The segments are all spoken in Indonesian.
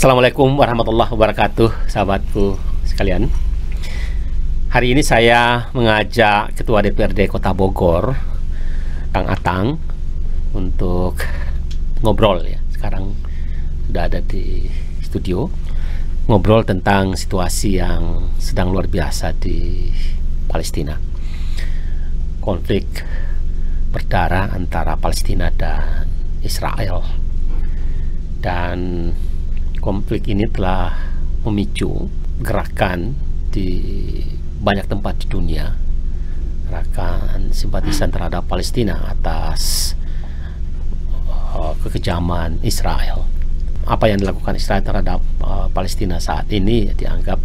Assalamualaikum warahmatullahi wabarakatuh, sahabatku sekalian. Hari ini saya mengajak Ketua DPRD Kota Bogor, Kang Atang, untuk ngobrol ya. Sekarang sudah ada di studio, ngobrol tentang situasi yang sedang luar biasa di Palestina. Konflik berdarah antara Palestina dan Israel. Dan konflik ini telah memicu gerakan di banyak tempat di dunia, gerakan simpatisan terhadap Palestina atas kekejaman Israel. Apa yang dilakukan Israel terhadap Palestina saat ini dianggap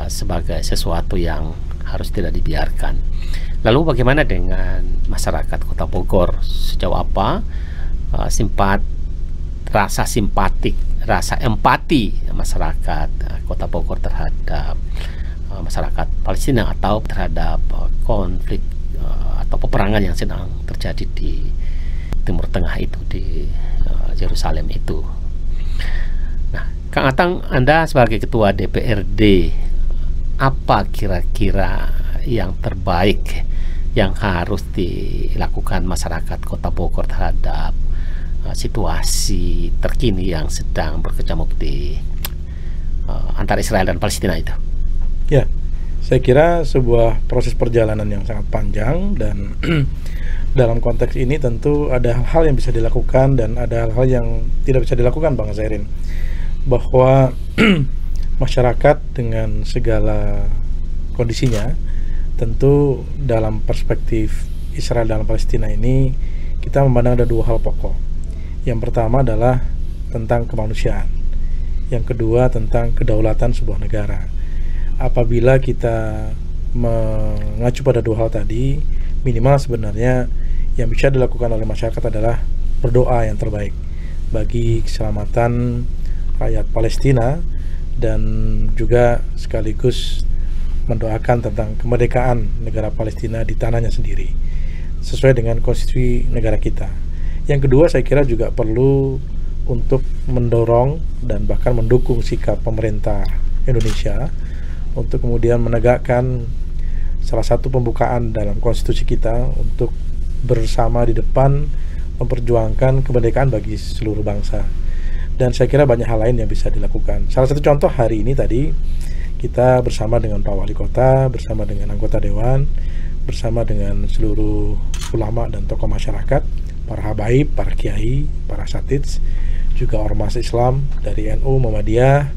sebagai sesuatu yang harus tidak dibiarkan. Lalu bagaimana dengan masyarakat Kota Bogor? Sejauh apa rasa simpatik, rasa empati masyarakat Kota Bogor terhadap masyarakat Palestina atau terhadap konflik atau peperangan yang sedang terjadi di Timur Tengah itu, di Yerusalem itu. Nah, Kang Atang, Anda sebagai Ketua DPRD, apa kira-kira yang terbaik yang harus dilakukan masyarakat Kota Bogor terhadap situasi terkini yang sedang berkecamuk di antara Israel dan Palestina itu? Ya, saya kira sebuah proses perjalanan yang sangat panjang, dan dalam konteks ini tentu ada hal-hal yang bisa dilakukan dan ada hal-hal yang tidak bisa dilakukan, Bang Zairin. Bahwa masyarakat dengan segala kondisinya, tentu dalam perspektif Israel dan Palestina ini kita memandang ada dua hal pokok. Yang pertama adalah tentang kemanusiaan. Yang kedua tentang kedaulatan sebuah negara. Apabila kita mengacu pada dua hal tadi, minimal sebenarnya yang bisa dilakukan oleh masyarakat adalah berdoa yang terbaik bagi keselamatan rakyat Palestina, dan juga sekaligus mendoakan tentang kemerdekaan negara Palestina di tanahnya sendiri sesuai dengan konstitusi negara kita. Yang kedua, saya kira juga perlu untuk mendorong dan bahkan mendukung sikap pemerintah Indonesia untuk kemudian menegakkan salah satu pembukaan dalam konstitusi kita untuk bersama di depan memperjuangkan kemerdekaan bagi seluruh bangsa. Dan saya kira banyak hal lain yang bisa dilakukan. Salah satu contoh hari ini tadi, kita bersama dengan Pak Wali Kota, bersama dengan anggota Dewan, bersama dengan seluruh ulama dan tokoh masyarakat, para habaib, para kiai, para satidz, juga ormas Islam dari NU, Muhammadiyah,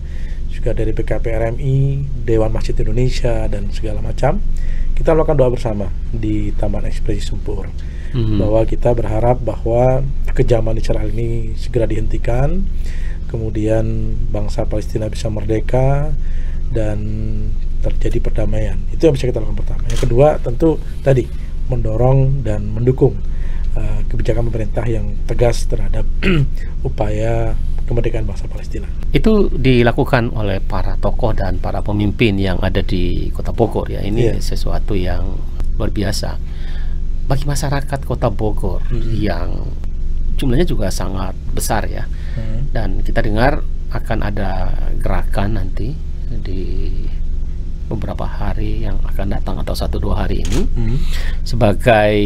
juga dari PKP RMI, Dewan Masjid Indonesia, dan segala macam. Kita melakukan doa bersama di Taman Ekspresi Sempur, bahwa kita berharap bahwa kekejaman Israel ini segera dihentikan, kemudian bangsa Palestina bisa merdeka, dan terjadi perdamaian. Itu yang bisa kita lakukan pertama. Yang kedua, tentu tadi mendorong dan mendukung kebijakan pemerintah yang tegas terhadap upaya kemerdekaan bangsa Palestina. Itu dilakukan oleh para tokoh dan para pemimpin yang ada di Kota Bogor ya. Ini sesuatu yang luar biasa bagi masyarakat Kota Bogor yang jumlahnya juga sangat besar ya. Dan kita dengar akan ada gerakan nanti di beberapa hari yang akan datang atau 1-2 hari ini sebagai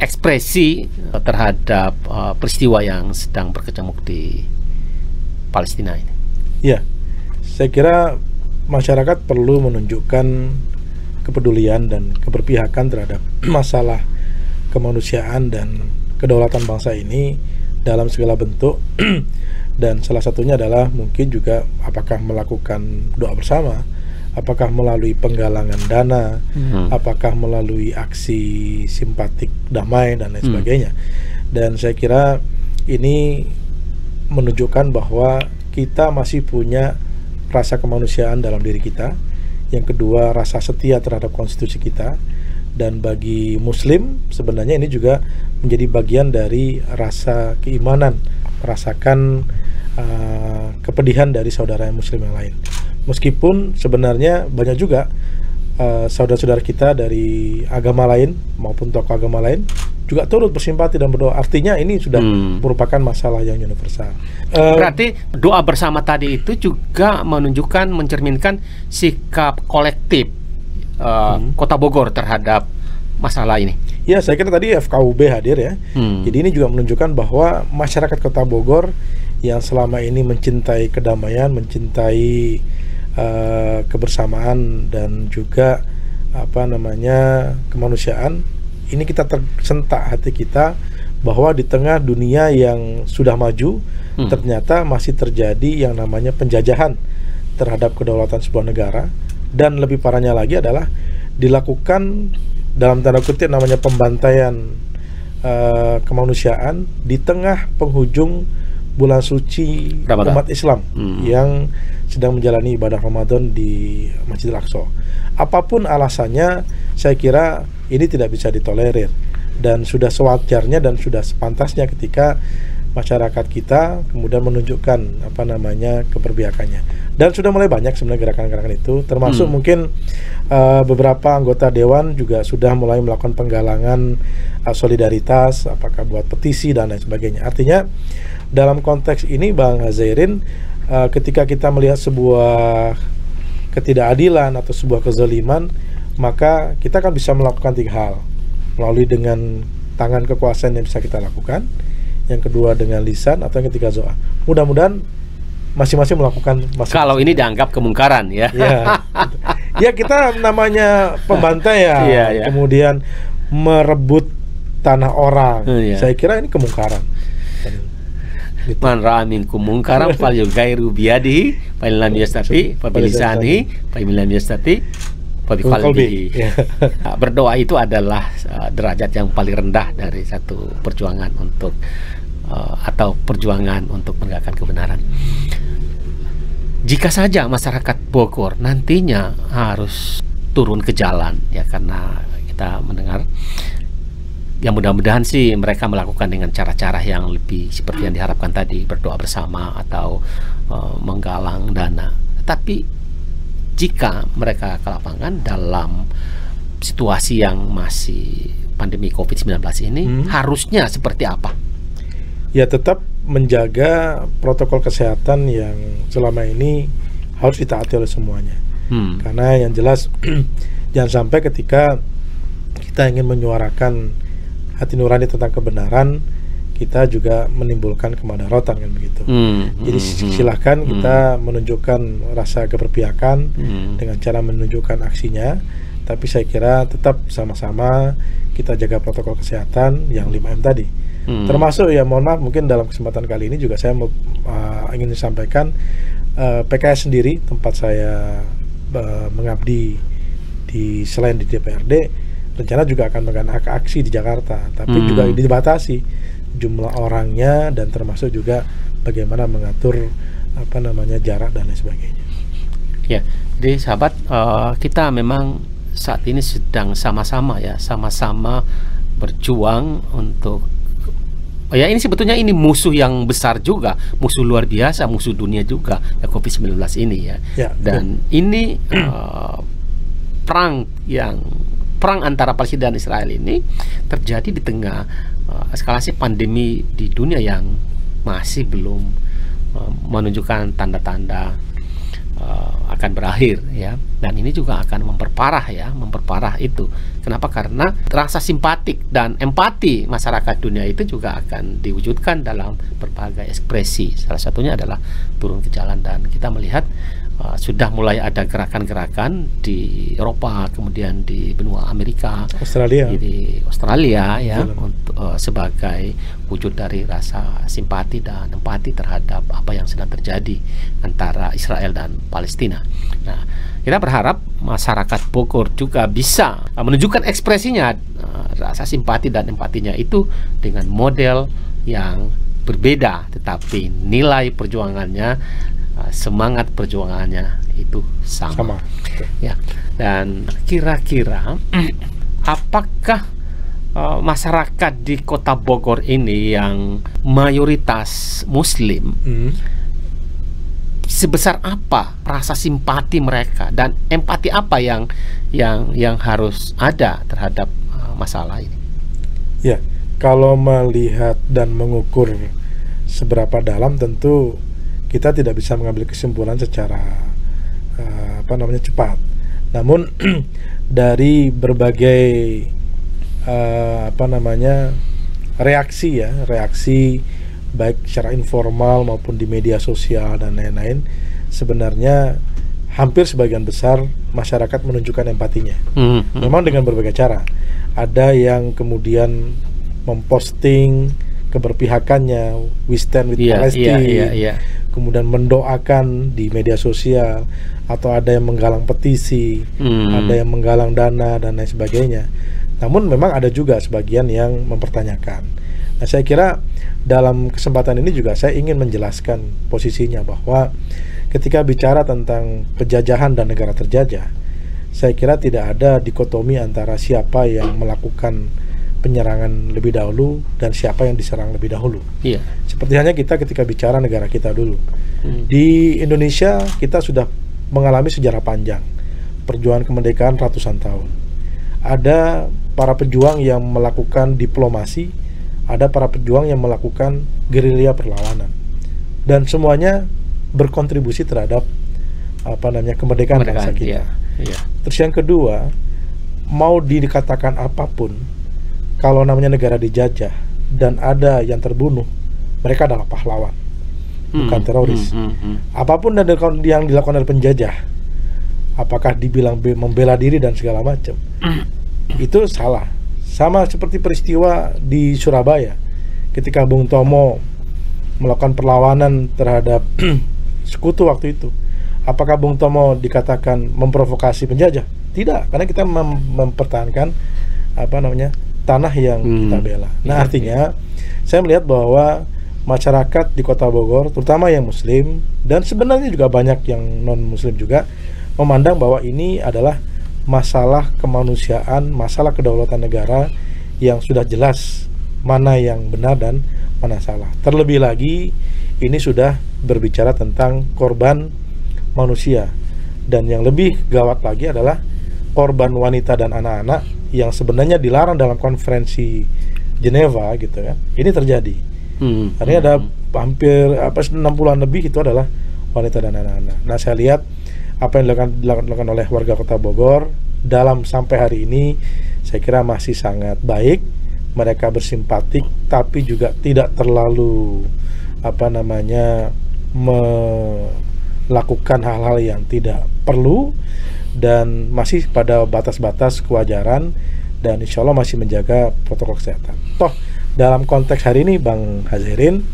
ekspresi terhadap peristiwa yang sedang berkecamuk di Palestina ini. Ya, saya kira masyarakat perlu menunjukkan kepedulian dan keberpihakan terhadap masalah kemanusiaan dan kedaulatan bangsa ini dalam segala bentuk. Dan salah satunya adalah mungkin juga apakah melakukan doa bersama, apakah melalui penggalangan dana, apakah melalui aksi simpatik damai dan lain sebagainya. Dan saya kira ini menunjukkan bahwa kita masih punya rasa kemanusiaan dalam diri kita. Yang kedua, rasa setia terhadap konstitusi kita. Dan bagi Muslim sebenarnya ini juga menjadi bagian dari rasa keimanan, merasakan kepedihan dari saudara Muslim yang lain. Meskipun sebenarnya banyak juga saudara-saudara kita dari agama lain maupun tokoh agama lain juga turut bersimpati dan berdoa. Artinya ini sudah merupakan masalah yang universal. Berarti doa bersama tadi itu juga menunjukkan, mencerminkan sikap kolektif Kota Bogor terhadap masalah ini. Ya, saya kira tadi FKUB hadir ya. Jadi ini juga menunjukkan bahwa masyarakat Kota Bogor yang selama ini mencintai kedamaian, mencintai kebersamaan dan juga kemanusiaan. Ini kita tersentak hati kita bahwa di tengah dunia yang sudah maju, ternyata masih terjadi yang namanya penjajahan terhadap kedaulatan sebuah negara, dan lebih parahnya lagi adalah dilakukan dalam tanda kutip namanya pembantaian kemanusiaan di tengah penghujung bulan suci umat Islam yang sedang menjalani ibadah Ramadan di Masjidil Aqsa. Apapun alasannya, saya kira ini tidak bisa ditolerir, dan sudah sewajarnya dan sudah sepantasnya ketika masyarakat kita kemudian menunjukkan keberpihakannya. Dan sudah mulai banyak sebenarnya gerakan-gerakan itu, termasuk mungkin beberapa anggota dewan juga sudah mulai melakukan penggalangan solidaritas, apakah buat petisi dan lain sebagainya. Artinya dalam konteks ini Bang Zairin, ketika kita melihat sebuah ketidakadilan atau sebuah kezaliman, maka kita kan bisa melakukan 3 hal. Melalui dengan tangan kekuasaan yang bisa kita lakukan, yang kedua dengan lisan, atau yang ketiga doa. Mudah-mudahan masing-masing melakukan kalau ini dianggap kemungkaran ya. Ya kita namanya pembantaian, kemudian merebut tanah orang. Saya kira ini kemungkaran. Man ra'a minkum munkaran falyughayyirhu biyadihi fa in lam yastati fa bilisanihi fa in lam yastati fa biqalbihi. Berdoa itu adalah derajat yang paling rendah dari satu perjuangan untuk atau perjuangan untuk menegakkan kebenaran. Jika saja masyarakat Bogor nantinya harus turun ke jalan ya, karena kita mendengar ya, mudah-mudahan sih mereka melakukan dengan cara-cara yang lebih seperti yang diharapkan tadi, berdoa bersama atau menggalang dana. Tapi jika mereka ke lapangan dalam situasi yang masih pandemi COVID-19 ini, harusnya seperti apa? Ya, tetap menjaga protokol kesehatan yang selama ini harus ditaati oleh semuanya. Karena yang jelas jangan sampai ketika kita ingin menyuarakan hati nurani tentang kebenaran, kita juga menimbulkan kemadaratan, kan begitu. Jadi silahkan kita menunjukkan rasa keberpihakan dengan cara menunjukkan aksinya, tapi saya kira tetap sama-sama kita jaga protokol kesehatan yang 5M tadi. Termasuk ya, mohon maaf, mungkin dalam kesempatan kali ini juga saya ingin sampaikan PKS sendiri, tempat saya mengabdi selain di DPRD, rencana juga akan mengadakan aksi di Jakarta, tapi juga dibatasi jumlah orangnya dan termasuk juga bagaimana mengatur jarak dan lain sebagainya. Ya, jadi sahabat, kita memang saat ini sedang sama-sama berjuang untuk ya, ini sebetulnya ini musuh yang besar juga, musuh luar biasa, musuh dunia juga ya, COVID-19 ini ya. Dan ini perang antara Palestina dan Israel ini terjadi di tengah eskalasi pandemi di dunia yang masih belum menunjukkan tanda-tanda akan berakhir ya, dan ini juga akan memperparah itu. Kenapa? Karena rasa simpatik dan empati masyarakat dunia itu juga akan diwujudkan dalam berbagai ekspresi. Salah satunya adalah turun ke jalan, dan kita melihat sudah mulai ada gerakan-gerakan di Eropa, kemudian di benua Amerika, di Australia ya, untuk sebagai wujud dari rasa simpati dan empati terhadap apa yang sedang terjadi antara Israel dan Palestina. Nah, kita berharap masyarakat Bogor juga bisa menunjukkan ekspresinya, rasa simpati dan empatinya itu dengan model yang berbeda, tetapi nilai perjuangannya, semangat perjuangannya itu sama. Ya. Dan kira-kira apakah masyarakat di Kota Bogor ini yang mayoritas Muslim, sebesar apa rasa simpati mereka dan empati apa yang harus ada terhadap masalah ini? Ya, kalau melihat dan mengukur seberapa dalam, tentu kita tidak bisa mengambil kesimpulan secara cepat. Namun dari berbagai reaksi baik secara informal maupun di media sosial dan lain-lain, sebenarnya hampir sebagian besar masyarakat menunjukkan empatinya. Memang dengan berbagai cara. Ada yang kemudian memposting keberpihakannya, we stand with Palestine, kemudian mendoakan di media sosial, atau ada yang menggalang petisi, ada yang menggalang dana dan lain sebagainya. Namun memang ada juga sebagian yang mempertanyakan. Nah, saya kira dalam kesempatan ini juga saya ingin menjelaskan posisinya bahwa ketika bicara tentang penjajahan dan negara terjajah, saya kira tidak ada dikotomi antara siapa yang melakukan penyerangan lebih dahulu dan siapa yang diserang lebih dahulu. Seperti hanya kita ketika bicara negara kita dulu. Di Indonesia kita sudah mengalami sejarah panjang, perjuangan kemerdekaan ratusan tahun. Ada para pejuang yang melakukan diplomasi, ada para pejuang yang melakukan gerilya perlawanan, dan semuanya berkontribusi terhadap kemerdekaan bangsa kita. Terus yang kedua, mau dikatakan apapun, kalau namanya negara dijajah dan ada yang terbunuh, mereka adalah pahlawan, bukan teroris. Apapun yang dilakukan oleh penjajah, apakah dibilang membela diri dan segala macam, itu salah. Sama seperti peristiwa di Surabaya ketika Bung Tomo melakukan perlawanan terhadap sekutu waktu itu. Apakah Bung Tomo dikatakan memprovokasi penjajah? Tidak, karena kita mempertahankan tanah yang kita bela. Nah, artinya saya melihat bahwa masyarakat di Kota Bogor, terutama yang Muslim dan sebenarnya juga banyak yang non Muslim juga, memandang bahwa ini adalah masalah kemanusiaan, masalah kedaulatan negara yang sudah jelas mana yang benar dan mana salah. Terlebih lagi ini sudah berbicara tentang korban manusia, dan yang lebih gawat lagi adalah korban wanita dan anak-anak yang sebenarnya dilarang dalam konferensi Geneva gitu kan. Ini terjadi. Artinya ada hampir 60-an lebih itu adalah wanita dan anak-anak. Nah, saya lihat apa yang dilakukan oleh warga Kota Bogor dalam sampai hari ini, saya kira masih sangat baik. Mereka bersimpatik, tapi juga tidak terlalu melakukan hal-hal yang tidak perlu, dan masih pada batas-batas kewajaran, dan insya Allah masih menjaga protokol kesehatan. Toh dalam konteks hari ini, Bang Hazirin,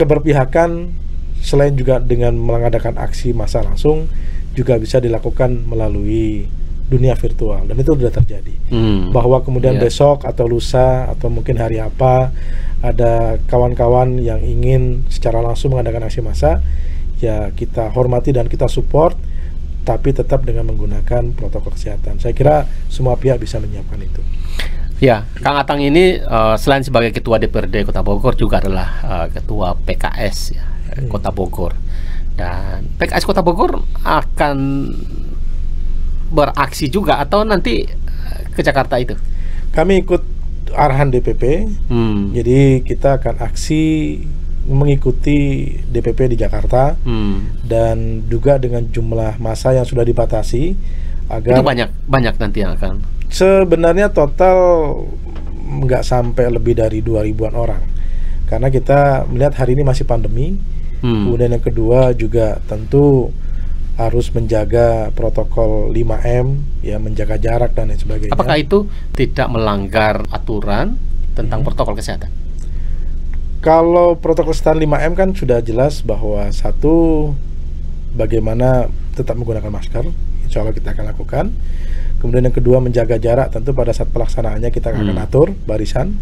keberpihakan selain juga dengan mengadakan aksi massa langsung, juga bisa dilakukan melalui dunia virtual, dan itu sudah terjadi. Bahwa kemudian besok atau lusa atau mungkin hari apa ada kawan-kawan yang ingin secara langsung mengadakan aksi massa, ya kita hormati dan kita support, tapi tetap dengan menggunakan protokol kesehatan. Saya kira semua pihak bisa menyiapkan itu. Ya, Kang Atang ini selain sebagai Ketua DPRD Kota Bogor juga adalah Ketua PKS Kota Bogor. Dan PKS Kota Bogor akan beraksi juga atau nanti ke Jakarta itu? Kami ikut arahan DPP. Jadi kita akan aksi mengikuti DPP di Jakarta, dan juga dengan jumlah massa yang sudah dibatasi agar itu banyak nanti yang akan. Sebenarnya total nggak sampai lebih dari 2.000-an orang, karena kita melihat hari ini masih pandemi. Kemudian yang kedua juga tentu harus menjaga protokol 5M, ya, menjaga jarak dan lain sebagainya. Apakah itu tidak melanggar aturan tentang protokol kesehatan? Kalau protokol kesehatan 5M kan sudah jelas bahwa satu, bagaimana tetap menggunakan masker, insya Allah kita akan lakukan. Kemudian yang kedua, menjaga jarak, tentu pada saat pelaksanaannya kita akan atur barisan.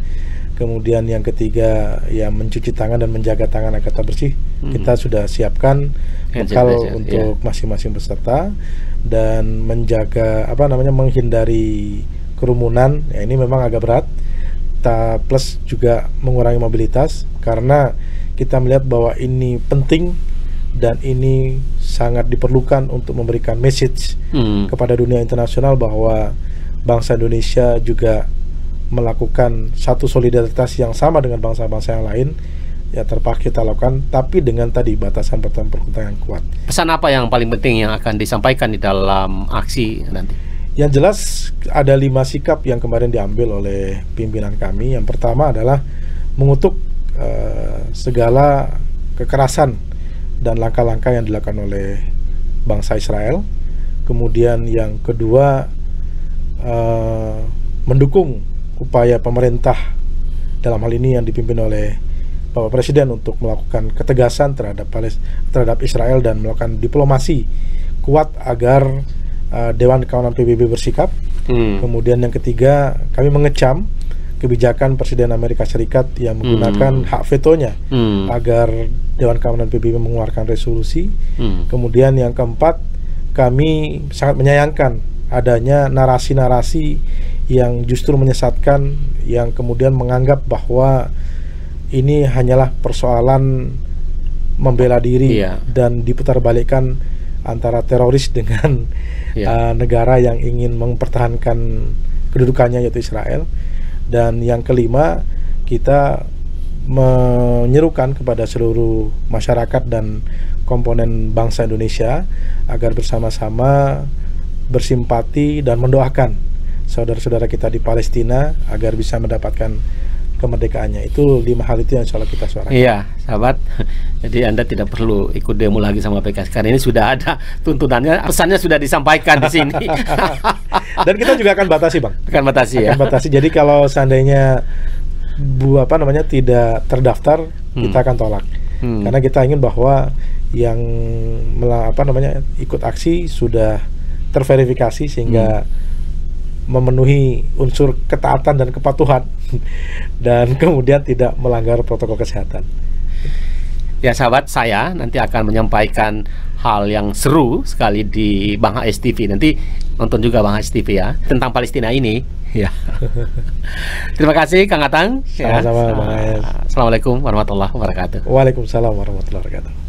Kemudian yang ketiga, ya, mencuci tangan dan menjaga tangan agar tetap bersih. Kita sudah siapkan bekal untuk masing-masing peserta, dan menjaga menghindari kerumunan. Ya, ini memang agak berat. Plus juga mengurangi mobilitas, karena kita melihat bahwa ini penting dan ini sangat diperlukan untuk memberikan message kepada dunia internasional bahwa bangsa Indonesia juga melakukan satu solidaritas yang sama dengan bangsa-bangsa yang lain, ya terpaksa kita lakukan, tapi dengan tadi batasan-batasan peruntukan yang kuat. Pesan apa yang paling penting yang akan disampaikan di dalam aksi nanti? Yang jelas ada 5 sikap yang kemarin diambil oleh pimpinan kami. Yang pertama adalah mengutuk segala kekerasan dan langkah-langkah yang dilakukan oleh bangsa Israel. Kemudian yang kedua, mendukung upaya pemerintah dalam hal ini yang dipimpin oleh Bapak Presiden untuk melakukan ketegasan terhadap Israel dan melakukan diplomasi kuat agar Dewan Keamanan PBB bersikap. Kemudian yang ketiga, kami mengecam kebijakan Presiden Amerika Serikat yang menggunakan hak vetonya agar Dewan Keamanan PBB mengeluarkan resolusi. Kemudian yang keempat, kami sangat menyayangkan adanya narasi-narasi yang justru menyesatkan, yang kemudian menganggap bahwa ini hanyalah persoalan membela diri dan diputarbalikkan antara teroris dengan negara yang ingin mempertahankan kedudukannya, yaitu Israel. Dan yang kelima, kita menyerukan kepada seluruh masyarakat dan komponen bangsa Indonesia agar bersama-sama bersimpati dan mendoakan saudara-saudara kita di Palestina agar bisa mendapatkan kemerdekaannya. Itu 5 hal itu yang insya Allah kita suarakan. Iya, sahabat. Jadi Anda tidak perlu ikut demo lagi sama PKS karena ini sudah ada tuntutannya, pesannya sudah disampaikan di sini. Dan kita juga akan batasi, Bang. Akan batasi ya. Akan batasi. Jadi kalau seandainya tidak terdaftar, kita akan tolak. Karena kita ingin bahwa yang ikut aksi sudah terverifikasi sehingga memenuhi unsur ketaatan dan kepatuhan dan kemudian tidak melanggar protokol kesehatan. Ya sahabat, saya nanti akan menyampaikan hal yang seru sekali di Bang HS TV. Nanti nonton juga Bang HS TV ya tentang Palestina ini. Ya. Terima kasih Kang Atang. Sama-sama, Bang HS. Assalamualaikum warahmatullahi wabarakatuh. Waalaikumsalam warahmatullahi wabarakatuh.